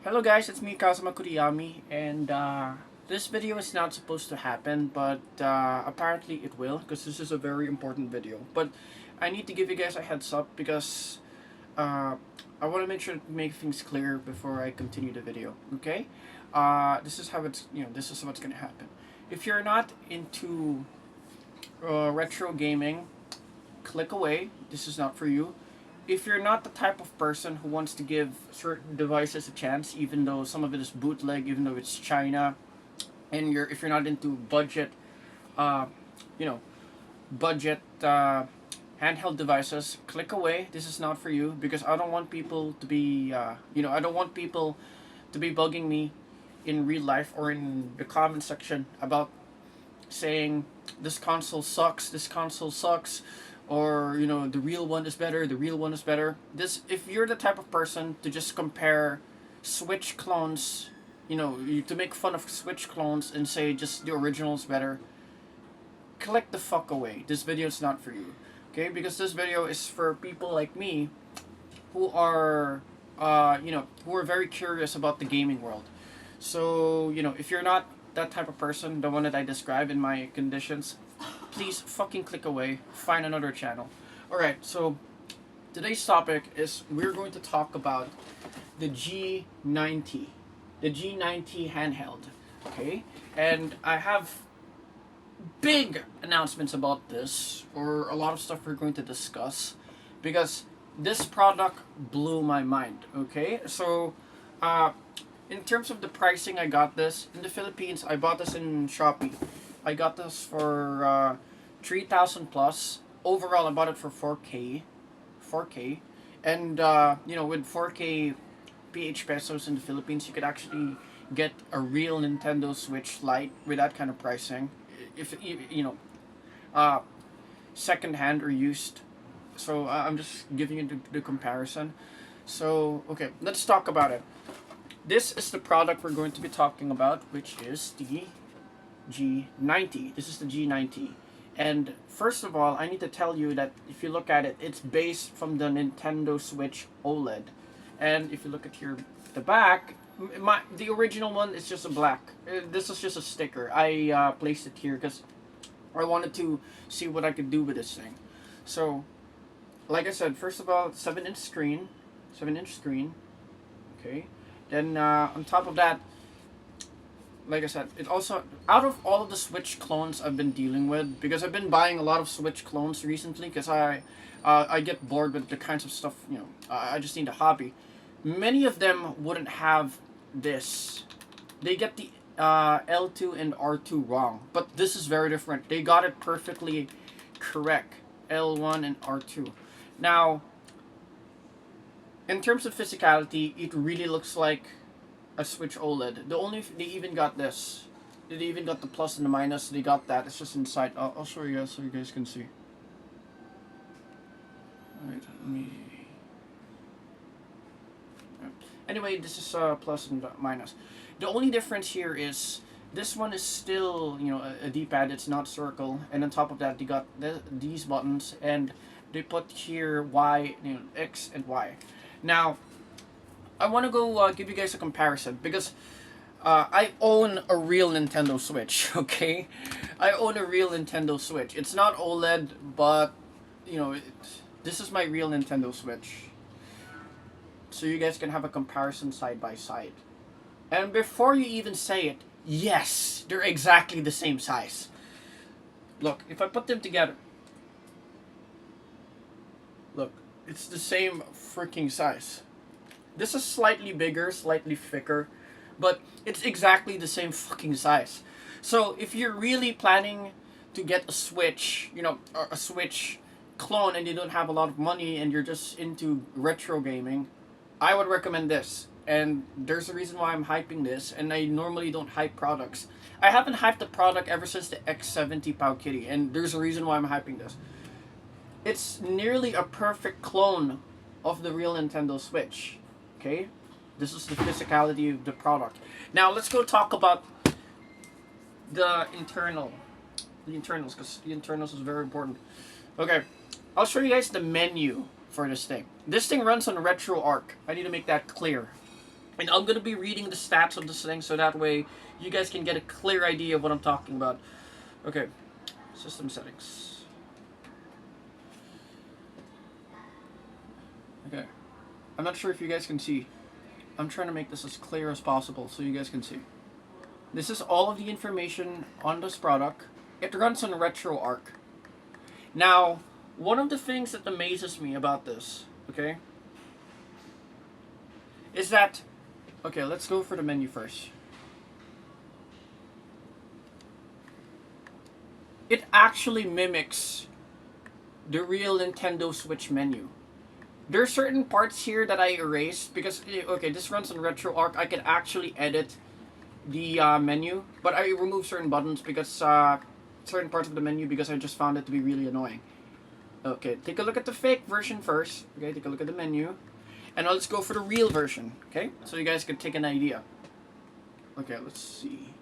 Hello guys, it's me Kazuma Kuriyami, and this video is not supposed to happen, but apparently it will, because this is a very important video. But I need to give you guys a heads up because uh, I want to make sure to make things clear before I continue the video. Okay, this is how this is what's gonna happen. If you're not into retro gaming, click away. This is not for you. If you're not the type of person who wants to give certain devices a chance, even though some of it is bootleg, even though it's China, and if you're not into budget, uh, you know, budget handheld devices, click away. This is not for you because I don't want people to be, I don't want people to be bugging me in real life or in the comment section about saying this console sucks, this console sucks, or the real one is better, the real one is better. This If you're the type of person to just compare Switch clones, to make fun of Switch clones and say just the original is better, click the fuck away. This video is not for you, okay? Because this video is for people like me who are who are very curious about the gaming world. So if you're not that type of person, the one that I describe in my conditions, please fucking click away. Find another channel. Alright, so today's topic is we're going to talk about the G90. The G90 handheld. Okay? And I have big announcements about this, or a lot of stuff we're going to discuss, because this product blew my mind. Okay? So, in terms of the pricing, I got this in the Philippines. I bought this in Shopee. I got this for 3,000 plus. Overall, I bought it for 4K. 4K. And, with 4K PH pesos in the Philippines, you could actually get a real Nintendo Switch Lite with that kind of pricing. If, second hand or used. So, I'm just giving you the comparison. So, okay, let's talk about it. This is the product we're going to be talking about, which is the G90. This is the G90. And first of all, I need to tell you that if you look at it, it's based from the Nintendo Switch OLED. And if you look at here, the back, the original one is just a black. This is just a sticker. I placed it here because I wanted to see what I could do with this thing. So, like I said, first of all, 7-inch screen. 7-inch screen. Okay. Then on top of that, like I said, it also, out of all of the Switch clones I've been dealing with, because I've been buying a lot of Switch clones recently, because I get bored with the kinds of stuff, I just need a hobby. Many of them wouldn't have this. They get the L2 and R2 wrong, but this is very different. They got it perfectly correct, L1 and R2. Now, in terms of physicality, it really looks like a Switch OLED. They even got this. They even got the plus and the minus. They got that. It's just inside. I'll show you guys so you guys can see. Alright, let me. Anyway, this is plus and minus. The only difference here is this one is still, a D-pad. It's not circle. And on top of that, they got these buttons, and they put here Y, X and Y. Now, I want to go give you guys a comparison because I own a real Nintendo Switch, okay? I own a real Nintendo Switch. It's not OLED, but, this is my real Nintendo Switch. So you guys can have a comparison side by side. And before you even say it, yes, they're exactly the same size. Look, if I put them together, look, it's the same freaking size. This is slightly bigger, slightly thicker, but it's exactly the same fucking size. So if you're really planning to get a Switch, a Switch clone, and you don't have a lot of money and you're just into retro gaming, I would recommend this. And there's a reason why I'm hyping this, and I normally don't hype products. I haven't hyped the product ever since the X70 Pow Kitty, and there's a reason why I'm hyping this. It's nearly a perfect clone of the real Nintendo Switch. Okay? This is the physicality of the product. Now, let's go talk about the internals, because the internals is very important. Okay, I'll show you guys the menu for this thing. This thing runs on RetroArch. I need to make that clear. And I'm gonna be reading the stats of this thing so that way you guys can get a clear idea of what I'm talking about. Okay, system settings. Okay, I'm not sure if you guys can see. I'm trying to make this as clear as possible so you guys can see. This is all of the information on this product. It runs on RetroArch. Now, one of the things that amazes me about this, okay, is that, okay, let's go for the menu first. It actually mimics the real Nintendo Switch menu. There are certain parts here that I erased because, okay, this runs on RetroArch. I can actually edit the menu, but I removed certain buttons because certain parts of the menu because I just found it to be really annoying. Okay, take a look at the fake version first. Okay, take a look at the menu. And now let's go for the real version, okay? So you guys can take an idea. Okay, let's see.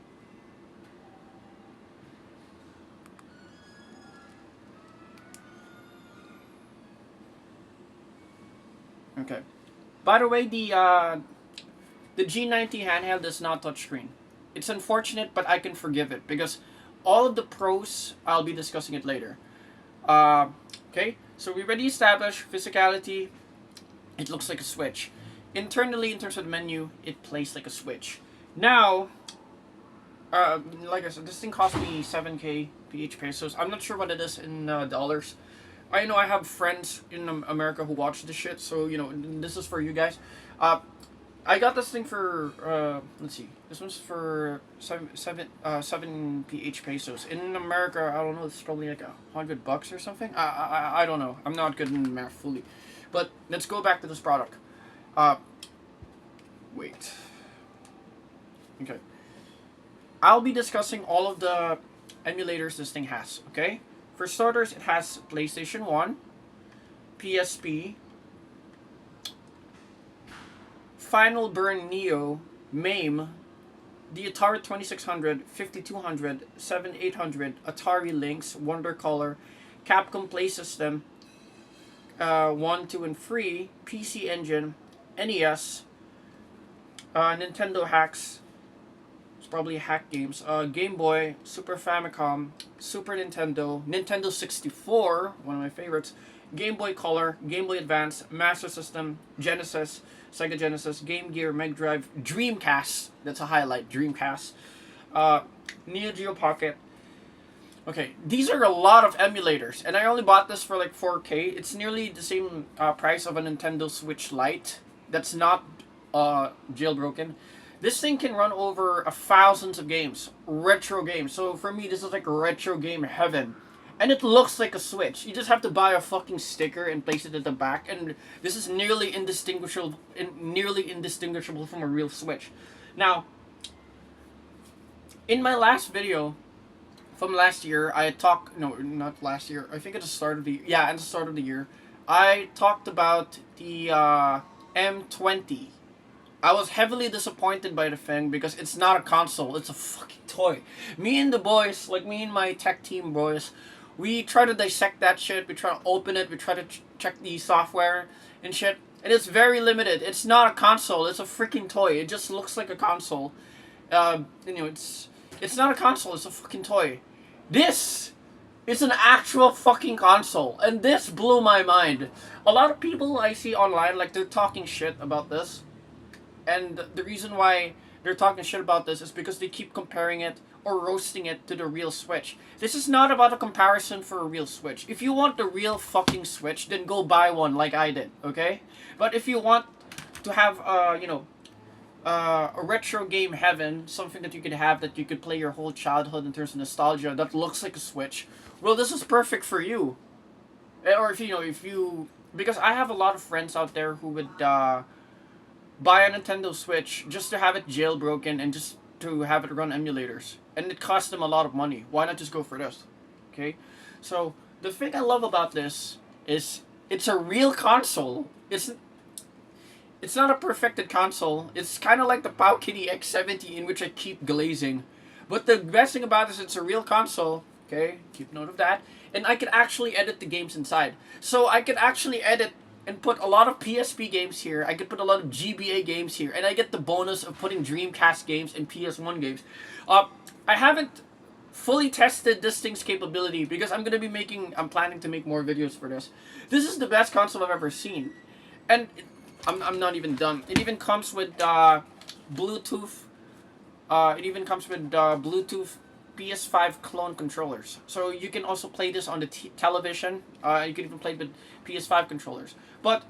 Okay. By the way, the G90 handheld is not touchscreen. It's unfortunate, but I can forgive it because all of the pros, I'll be discussing it later. Okay, so we already established physicality. It looks like a Switch. Internally, in terms of the menu, it plays like a Switch. Now, like I said, this thing cost me 7K PH pesos. I'm not sure what it is in dollars. I know I have friends in America who watch this shit, so you know this is for you guys. I got this thing for let's see, this one's for seven PH pesos. In America, I don't know, it's probably like $100 or something. I don't know. I'm not good in math fully, but let's go back to this product. Wait. Okay. I'll be discussing all of the emulators this thing has. Okay. For starters, it has PlayStation 1, PSP, Final Burn Neo, MAME, the Atari 2600, 5200, 7800, Atari Lynx, Wonder Color, Capcom Play System, 1, 2, and 3, PC Engine, NES, Nintendo Hacks, probably hack games, Game Boy, Super Famicom, Super Nintendo, Nintendo 64, one of my favorites, Game Boy Color, Game Boy Advance, Master System, Genesis, Sega Genesis, Game Gear, Mega Drive, Dreamcast, that's a highlight, Dreamcast, Neo Geo Pocket. Okay, these are a lot of emulators, and I only bought this for like 4K. It's nearly the same price of a Nintendo Switch Lite that's not jailbroken. This thing can run over thousands of games, retro games. So for me, this is like retro game heaven. And it looks like a Switch. You just have to buy a fucking sticker and place it at the back. And this is nearly indistinguishable from a real Switch. Now, in my last video from last year, I talked, no, not last year. I think at the start of the, yeah, at the start of the year, I talked about the M20. I was heavily disappointed by the thing because it's not a console, it's a fucking toy. Me and the boys, like me and my tech team boys, we try to dissect that shit, we try to open it, we try to check the software and shit, and it's very limited. It's not a console, it's a freaking toy. It just looks like a console. You know, it's not a console, it's a fucking toy. This is an actual fucking console, and this blew my mind. A lot of people I see online, like, they're talking shit about this. And the reason why they're talking shit about this is because they keep comparing it or roasting it to the real Switch. This is not about a comparison for a real Switch. If you want the real fucking Switch, then go buy one like I did, okay? But if you want to have, you know, a retro game heaven, something that you could have that you could play your whole childhood in terms of nostalgia that looks like a Switch, well, this is perfect for you. Or if you know, because I have a lot of friends out there who would, buy a Nintendo Switch just to have it jailbroken and just to have it run emulators. And it costs them a lot of money. Why not just go for this? Okay? So, the thing I love about this is it's a real console. It's not a perfected console. It's kind of like the Powkiddy X70 in which I keep glazing. But the best thing about this, it's a real console. Okay? Keep note of that. And I can actually edit the games inside. So, I can actually edit and put a lot of PSP games here. I could put a lot of GBA games here, and I get the bonus of putting Dreamcast games and PS1 games. I haven't fully tested this thing's capability because I'm planning to make more videos for this. This is the best console I've ever seen, and I'm not even done. It even comes with Bluetooth. Bluetooth PS5 clone controllers. So you can also play this on the television. You can even play with PS5 controllers. But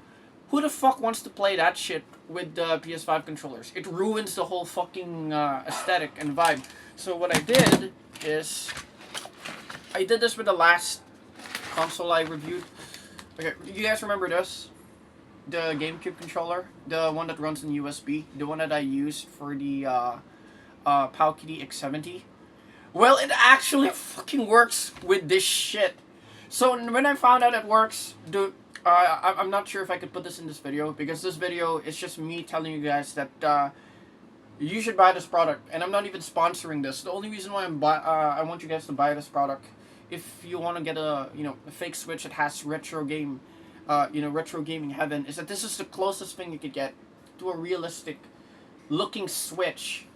who the fuck wants to play that shit with the PS5 controllers? It ruins the whole fucking aesthetic and vibe. So what I did is, I did this with the last console I reviewed. Okay, you guys remember this? The GameCube controller? The one that runs in USB? The one that I used for the Powkiddy X70? Well, it actually fucking works with this shit. So when I found out it works, I'm not sure if I could put this in this video, because this video is just me telling you guys that you should buy this product, and I'm not even sponsoring this. The only reason why I want you guys to buy this product, if you want to get a fake Switch that has retro gaming heaven, is that this is the closest thing you could get to a realistic looking Switch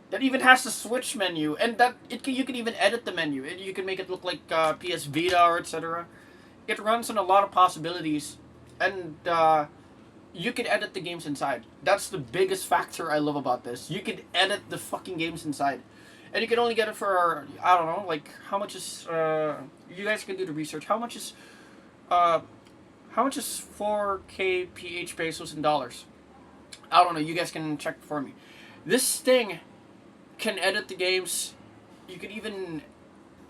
that even has the Switch menu, and that you can even edit the menu. You can make it look like PS Vita or etc. It runs on a lot of possibilities, and you can edit the games inside. That's the biggest factor I love about this. You can edit the fucking games inside, and you can only get it for, I don't know, like, how much is you guys can do the research. How much is 4K PH pesos in dollars? I don't know. You guys can check for me. This thing can edit the games. You could even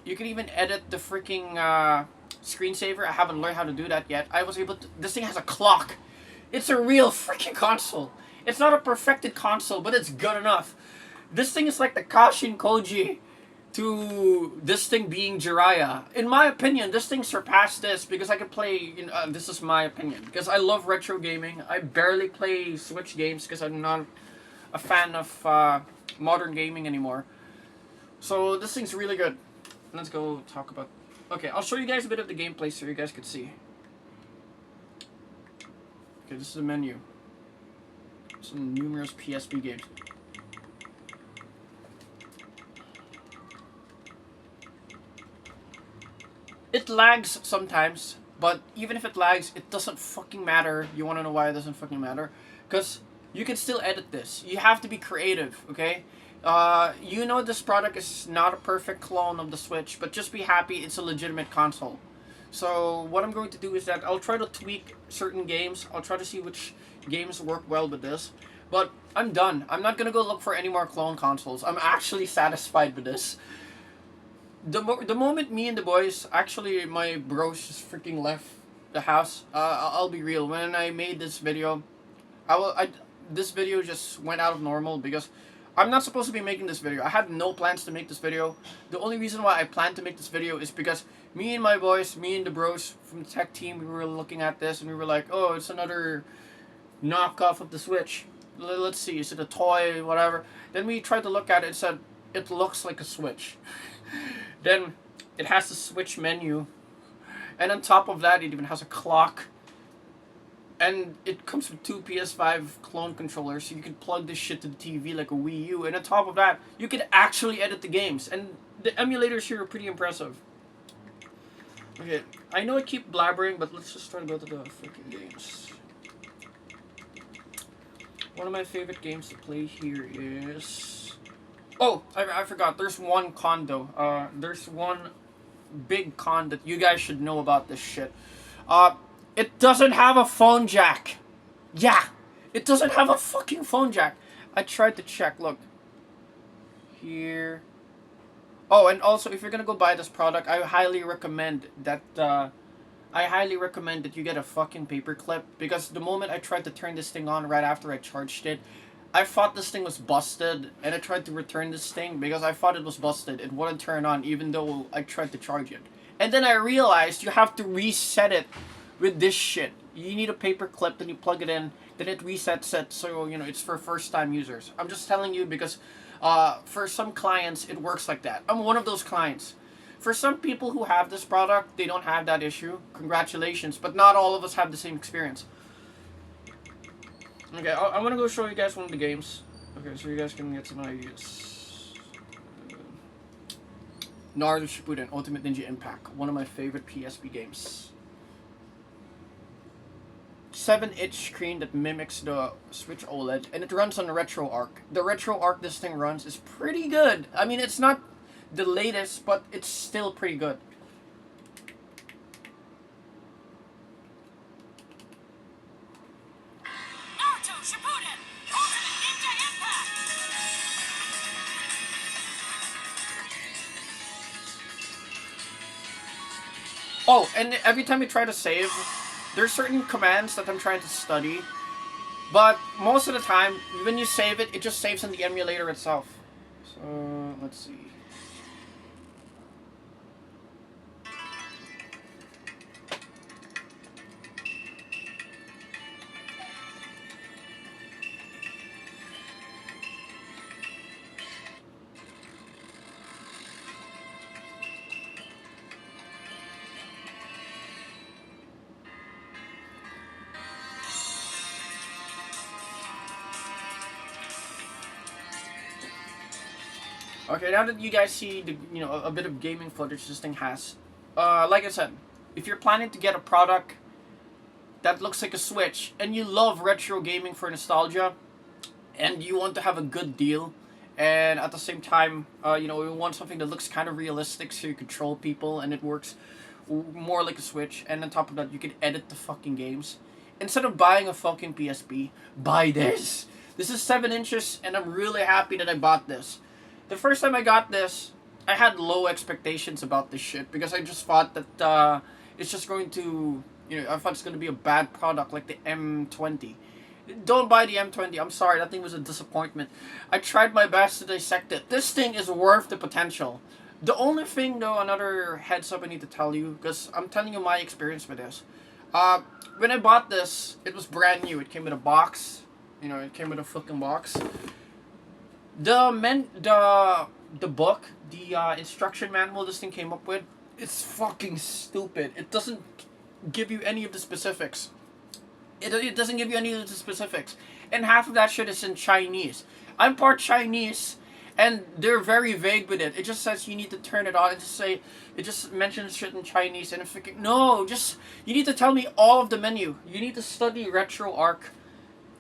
edit the freaking screensaver. I haven't learned how to do that yet. I was able to. This thing has a clock. It's a real freaking console. It's not a perfected console, but it's good enough. This thing is like the Kashin Koji to this thing being Jiraiya. In my opinion, this thing surpassed this because I could play. This is my opinion, because I love retro gaming. I barely play Switch games because I'm not a fan of modern gaming anymore. So this thing's really good. Let's go talk about. Okay, I'll show you guys a bit of the gameplay so you guys could see. Okay, this is the menu. Some numerous PSP games. It lags sometimes, but even if it lags, it doesn't fucking matter. You wanna know why it doesn't fucking matter? Because you can still edit this. You have to be creative, okay? This product is not a perfect clone of the Switch, but just be happy it's a legitimate console. So what I'm going to do is that I'll try to tweak certain games. I'll try to see which games work well with this. But I'm done. I'm not going to go look for any more clone consoles. I'm actually satisfied with this. The moment me and the boys, actually my bros just freaking left the house, I'll be real. When I made this video, this video just went out of normal because I'm not supposed to be making this video. I had no plans to make this video. The only reason why I planned to make this video is because me and my boys, me and the bros from the tech team, we were looking at this and we were like, oh, it's another knockoff of the Switch. Let's see, is it a toy, whatever. Then we tried to look at it and said, it looks like a Switch. Then it has the Switch menu. And on top of that, it even has a clock. And it comes with two PS5 clone controllers, so you can plug this shit to the TV like a Wii U. And on top of that, you can actually edit the games. And the emulators here are pretty impressive. Okay, I know I keep blabbering, but let's just try to go to the freaking games. One of my favorite games to play here is... Oh, I forgot. There's one con, though. There's one big con that you guys should know about this shit. It doesn't have a phone jack. Yeah, it doesn't have a fucking phone jack. I tried to check. Look. Here. Oh, and also, if you're gonna go buy this product, I highly recommend that you get a fucking paper clip, because the moment I tried to turn this thing on right after I charged it, I thought this thing was busted, and I tried to return this thing because I thought it was busted. It wouldn't turn on even though I tried to charge it. And then I realized you have to reset it with this shit. You need a paper clip, then you plug it in, then it resets it, so it's for first time users. I'm just telling you because for some clients it works like that. I'm one of those clients. For some people who have this product, they don't have that issue. Congratulations, but not all of us have the same experience. Okay, I'm gonna go show you guys one of the games. Okay, so you guys can get some ideas. Naruto Shippuden Ultimate Ninja Impact, one of my favorite PSP games. 7-inch screen that mimics the Switch OLED, and it runs on the RetroArch. The RetroArch this thing runs is pretty good. I mean, it's not the latest, but it's still pretty good. Naruto Shippuden Ultimate Ninja Impact. Oh, and every time you try to save, there's certain commands that I'm trying to study, but most of the time, when you save it, it just saves in the emulator itself. So, let's see. Okay, now that you guys see the a bit of gaming footage this thing has, like I said, if you're planning to get a product that looks like a Switch and you love retro gaming for nostalgia, and you want to have a good deal, and at the same time, you want something that looks kind of realistic so you control people and it works more like a Switch, and on top of that, you can edit the fucking games. Instead of buying a fucking PSP, buy this. This is 7 inches, and I'm really happy that I bought this. The first time I got this, I had low expectations about this shit because I just thought that it's just going to, I thought it's going to be a bad product like the M20. Don't buy the M20. I'm sorry, that thing was a disappointment. I tried my best to dissect it. This thing is worth the potential. The only thing, though, another heads up I need to tell you, because I'm telling you my experience with this. When I bought this, it was brand new. It came with a box. It came with a fucking box. The book, the instruction manual this thing came up with, it's fucking stupid. It doesn't give you any of the specifics. It doesn't give you any of the specifics. And half of that shit is in Chinese. I'm part Chinese, and they're very vague with it. It just says you need to turn it on. It just mentions shit in Chinese, and I'm thinking, no, you need to tell me all of the menu. You need to study RetroArch.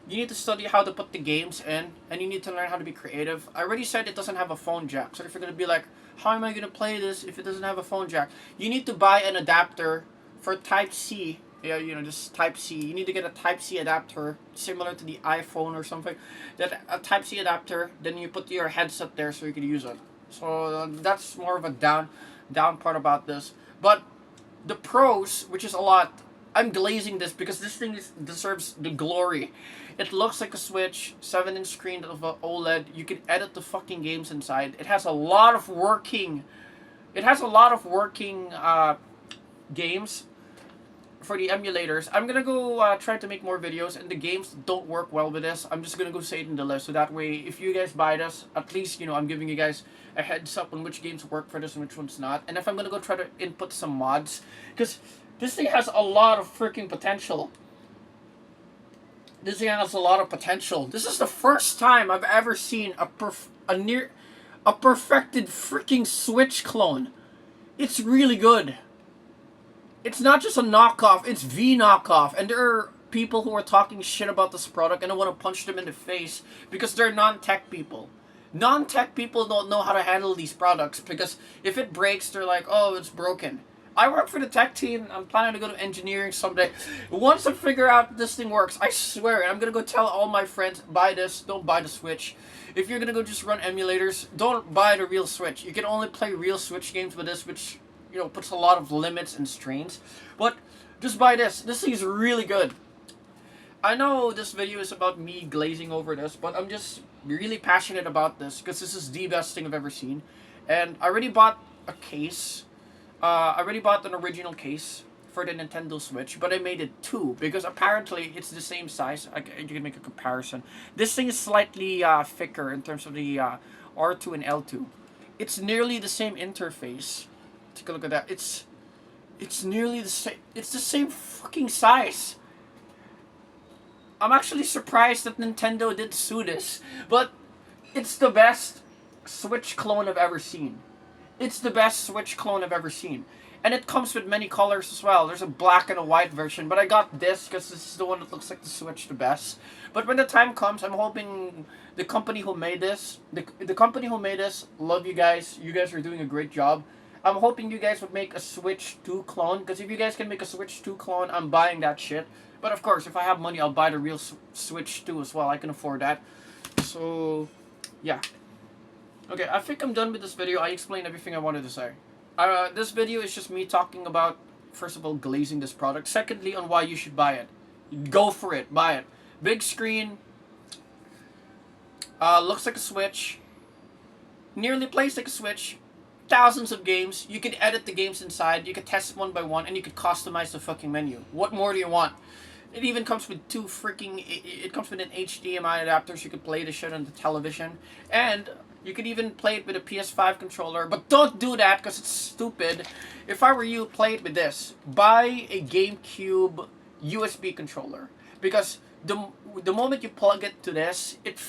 You need to study how to put the games in, and you need to learn how to be creative. I already said it doesn't have a phone jack, so if you're going to be like, how am I going to play this if it doesn't have a phone jack? You need to buy an adapter for Type-C. Yeah, just Type-C. You need to get a Type-C adapter, similar to the iPhone or something. A Type-C adapter, then you put your headset there so you can use it. So that's more of a down part about this. But the pros, which is a lot, I'm glazing this because this thing deserves the glory. It looks like a Switch, 7-inch screen of an OLED. You can edit the fucking games inside. It has a lot of working. Games for the emulators. I'm gonna go try to make more videos, and the games don't work well with this. I'm just gonna go say it in the list, so that way, if you guys buy this, at least I'm giving you guys a heads up on which games work for this and which ones not. And if I'm gonna go try to input some mods, because this thing has a lot of freaking potential. This thing has a lot of potential. This is the first time I've ever seen a perfected freaking Switch clone. It's really good. It's not just a knockoff, it's the knockoff. And there are people who are talking shit about this product, and I want to punch them in the face because they're non-tech people. Non-tech people don't know how to handle these products because if it breaks, they're like, oh, it's broken. I work for the tech team. I'm planning to go to engineering someday. Once I figure out this thing works, I swear, I'm going to go tell all my friends, buy this, don't buy the Switch. If you're going to go just run emulators, don't buy the real Switch. You can only play real Switch games with this, which, puts a lot of limits and strains. But just buy this. This thing is really good. I know this video is about me glazing over this, but I'm just really passionate about this because this is the best thing I've ever seen. And I already bought a case. I already bought an original case for the Nintendo Switch, but I made it two because apparently it's the same size. You can make a comparison. This thing is slightly thicker in terms of the R2 and L2. It's nearly the same interface. Take a look at that. It's nearly the same. It's the same fucking size. I'm actually surprised that Nintendo did sue this, but it's the best Switch clone I've ever seen. It's the best Switch clone I've ever seen. And it comes with many colors as well. There's a black and a white version, but I got this because this is the one that looks like the Switch the best. But when the time comes, I'm hoping the company who made this, the company who made this, love you guys. You guys are doing a great job. I'm hoping you guys would make a Switch 2 clone, because if you guys can make a Switch 2 clone, I'm buying that shit. But of course, if I have money, I'll buy the real Switch 2 as well. I can afford that. So, yeah. Okay, I think I'm done with this video. I explained everything I wanted to say. This video is just me talking about, first of all, glazing this product. Secondly, on why you should buy it. Go for it. Buy it. Big screen. Looks like a Switch. Nearly plays like a Switch. Thousands of games. You can edit the games inside. You can test one by one. And you can customize the fucking menu. What more do you want? It even comes with two freaking... It comes with an HDMI adapter so you can play the shit on the television. And... you could even play it with a PS5 controller, but don't do that because it's stupid. If I were you, play it with this. Buy a GameCube USB controller, because the moment you plug it to this, it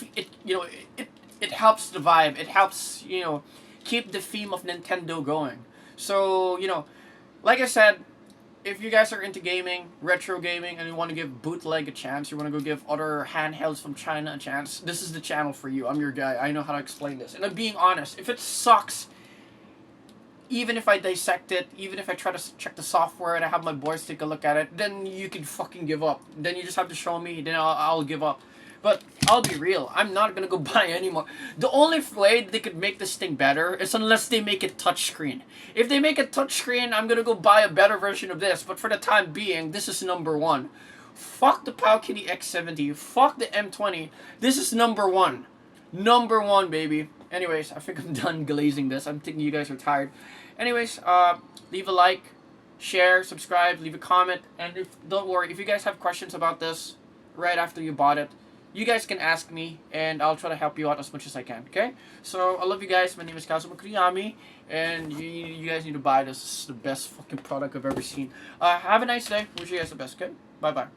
helps the vibe. It helps keep the theme of Nintendo going. So like I said, if you guys are into gaming, retro gaming, and you want to give bootleg a chance, you want to go give other handhelds from China a chance, this is the channel for you. I'm your guy. I know how to explain this. And I'm being honest. If it sucks, even if I dissect it, even if I try to check the software and I have my boys take a look at it, then you can fucking give up. Then you just have to show me, then I'll give up. But I'll be real, I'm not gonna go buy anymore. The only way they could make this thing better is unless they make it touchscreen. If they make it touchscreen, I'm gonna go buy a better version of this. But for the time being, this is number one. Fuck the Powkitty X70. Fuck the M20. This is number one. Number one, baby. Anyways, I think I'm done glazing this. I'm thinking you guys are tired. Anyways, leave a like, share, subscribe, leave a comment. And don't worry, if you guys have questions about this right after you bought it, you guys can ask me, and I'll try to help you out as much as I can, okay? So, I love you guys. My name is Kazuma Kuriyami, and you guys need to buy this. This is the best fucking product I've ever seen. Have a nice day. Wish you guys the best, okay? Bye-bye.